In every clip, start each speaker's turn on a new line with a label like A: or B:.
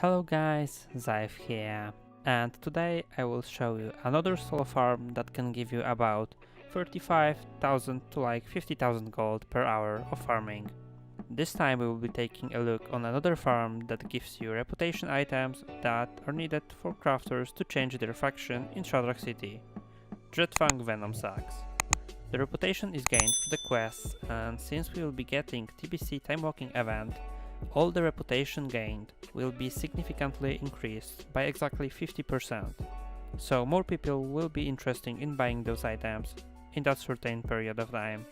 A: Hello guys, Zaaif here, and today I will show you another solo farm that can give you about 35,000 to like 50,000 gold per hour of farming. This time we will be taking a look on another farm that gives you reputation items that are needed for crafters to change their faction in Shadrach City. Dreadfang Venom Sacks. The reputation is gained through the quests, and since we will be getting TBC time walking event, all the reputation gained will be significantly increased by exactly 50%, so more people will be interested in buying those items in that certain period of time.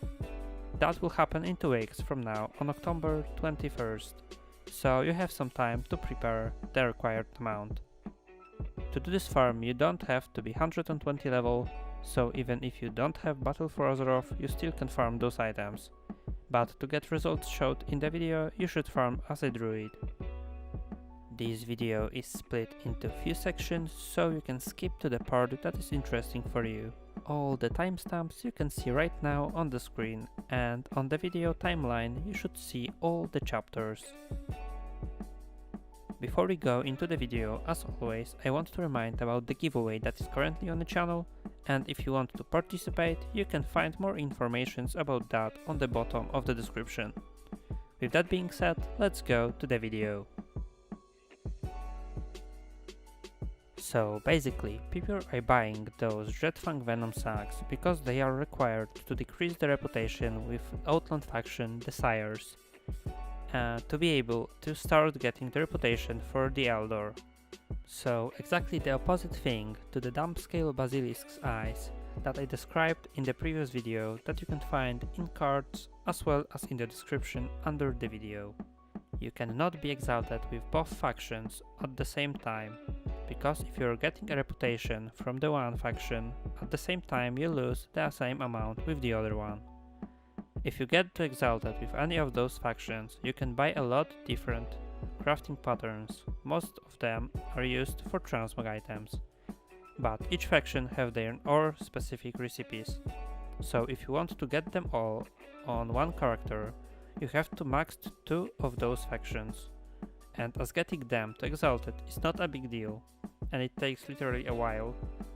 A: That will happen in 2 weeks from now on October 21st, so you have some time to prepare the required amount. To do this farm you don't have to be 120 level, so even if you don't have Battle for Azeroth you still can farm those items. But to get results showed in the video, you should farm as a druid. This video is split into few sections, so you can skip to the part that is interesting for you. All the timestamps you can see right now on the screen, and on the video timeline you should see all the chapters. Before we go into the video, as always, I want to remind about the giveaway that is currently on the channel, and if you want to participate, you can find more information about that on the bottom of the description. With that being said, let's go to the video. So basically, people are buying those Dreadfang Venom sacks because they are required to decrease the reputation with Outland faction Desires, to be able to start getting the reputation for the Eldor. So exactly the opposite thing to the dump scale Basilisk's eyes that I described in the previous video that you can find in cards as well as in the description under the video. You cannot be exalted with both factions at the same time, because if you are getting a reputation from the one faction, at the same time you lose the same amount with the other one. If you get to exalted with any of those factions, you can buy a lot different crafting patterns. Most of them are used for transmog items, but each faction have their own specific recipes. So if you want to get them all on one character, you have to max 2 of those factions, and as getting them to exalted is not a big deal, and it takes literally a while,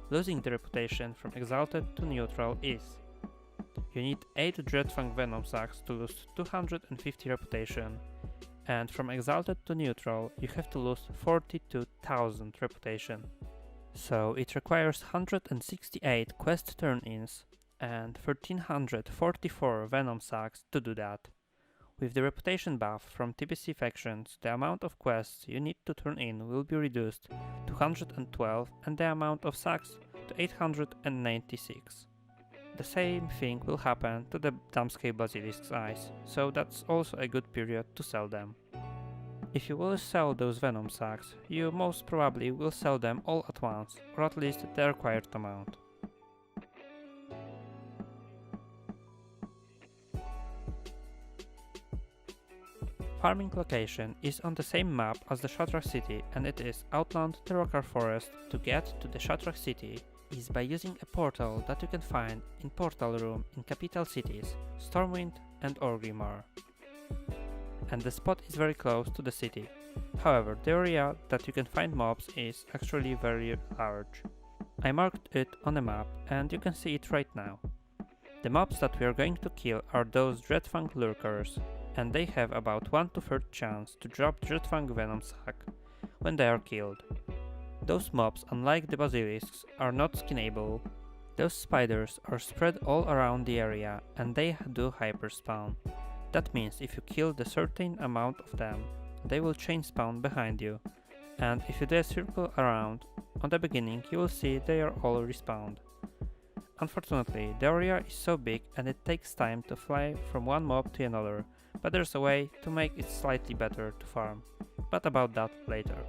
A: losing the reputation from exalted to neutral is. You need 8 Dreadfang Venom sacks to lose 250 reputation, and from exalted to neutral you have to lose 42,000 reputation. So it requires 168 quest turn-ins and 1344 Venom sacks to do that. With the reputation buff from TBC factions, the amount of quests you need to turn in will be reduced to 112 and the amount of sacks to 896. The same thing will happen to the Dumbscale Basilisk's eyes, so that's also a good period to sell them. If you will sell those Venom sacks, you most probably will sell them all at once, or at least the required amount. Farming location is on the same map as the Shadrach City, and it is Outland Terracar Forest. To get to the Shadrach City is by using a portal that you can find in Portal Room in capital cities, Stormwind and Orgrimmar. And the spot is very close to the city. However, the area that you can find mobs is actually very large. I marked it on a map and you can see it right now. The mobs that we are going to kill are those Dreadfang lurkers, and they have about 1/3 chance to drop Dreadfang Venom sack when they are killed. Those mobs, unlike the basilisks, are not skinnable. Those spiders are spread all around the area and they do hyperspawn. That means if you kill the certain amount of them, they will chain spawn behind you, and if you do a circle around, on the beginning you will see they are all respawned. Unfortunately, the area is so big and it takes time to fly from one mob to another, but there's a way to make it slightly better to farm, but about that later.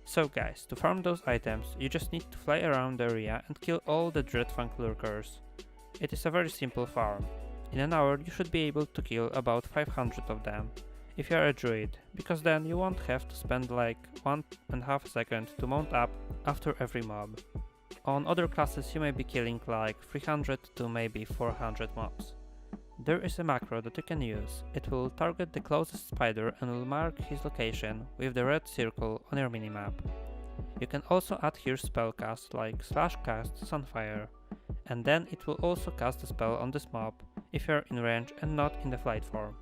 A: So guys, to farm those items, you just need to fly around the area and kill all the Dreadfang lurkers. It is a very simple farm. In an hour you should be able to kill about 500 of them, if you are a druid, because then you won't have to spend like 1.5 seconds to mount up after every mob. On other classes you may be killing like 300 to maybe 400 mobs. There is a macro that you can use. It will target the closest spider and will mark his location with the red circle on your minimap. You can also add here spellcast like /cast Sunfire, and then it will also cast a spell on this mob if you are in range and not in the flight form.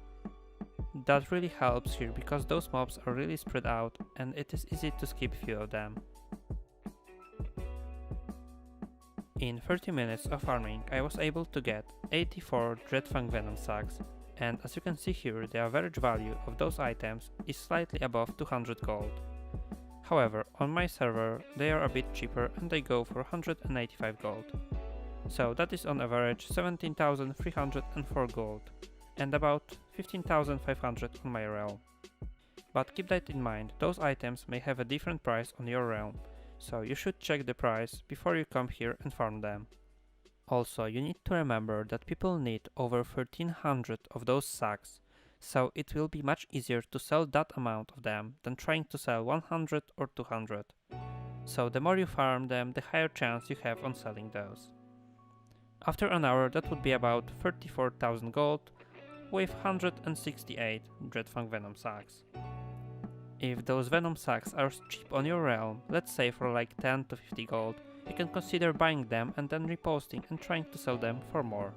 A: That really helps here because those mobs are really spread out and it is easy to skip few of them. In 30 minutes of farming I was able to get 84 Dreadfang Venom sacks, and as you can see here the average value of those items is slightly above 200 gold. However, on my server they are a bit cheaper and they go for 185 gold. So that is on average 17,304 gold and about 15,500 on my realm. But keep that in mind, those items may have a different price on your realm, so you should check the price before you come here and farm them. Also, you need to remember that people need over 1300 of those sacks, so it will be much easier to sell that amount of them than trying to sell 100 or 200. So the more you farm them, the higher chance you have on selling those. After an hour that would be about 34,000 gold with 168 Dreadfang Venom sacks. If those Venom sacks are cheap on your realm, let's say for like 10 to 50 gold, you can consider buying them and then reposting and trying to sell them for more.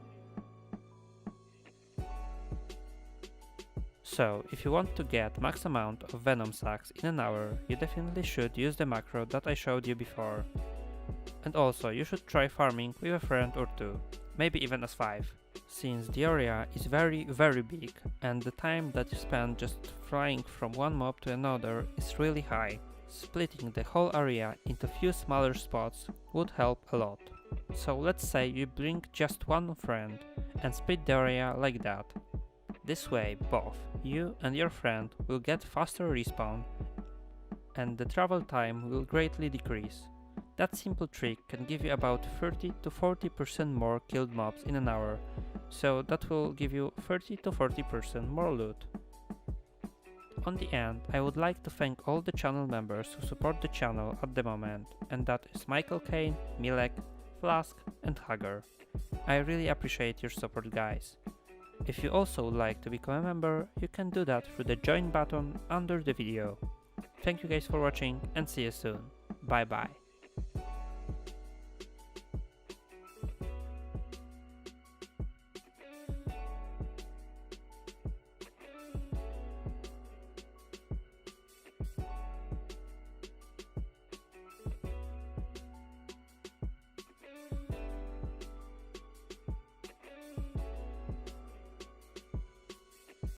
A: So, if you want to get max amount of Venom sacks in an hour, you definitely should use the macro that I showed you before. And also, you should try farming with a friend or two, maybe even as 5, since the area is very big and the time that you spend just flying from one mob to another is really high. Splitting the whole area into few smaller spots would help a lot. So let's say you bring just one friend and split the area like that. This way both you and your friend will get faster respawn and the travel time will greatly decrease. That simple trick can give you about 30 to 40% more killed mobs in an hour, so that will give you 30 to 40% more loot. On the end, I would like to thank all the channel members who support the channel at the moment, and that is Michael Kane, Milek, Flask and Hagar. I really appreciate your support, guys. If you also would like to become a member, you can do that through the join button under the video. Thank you guys for watching and see you soon. Bye bye.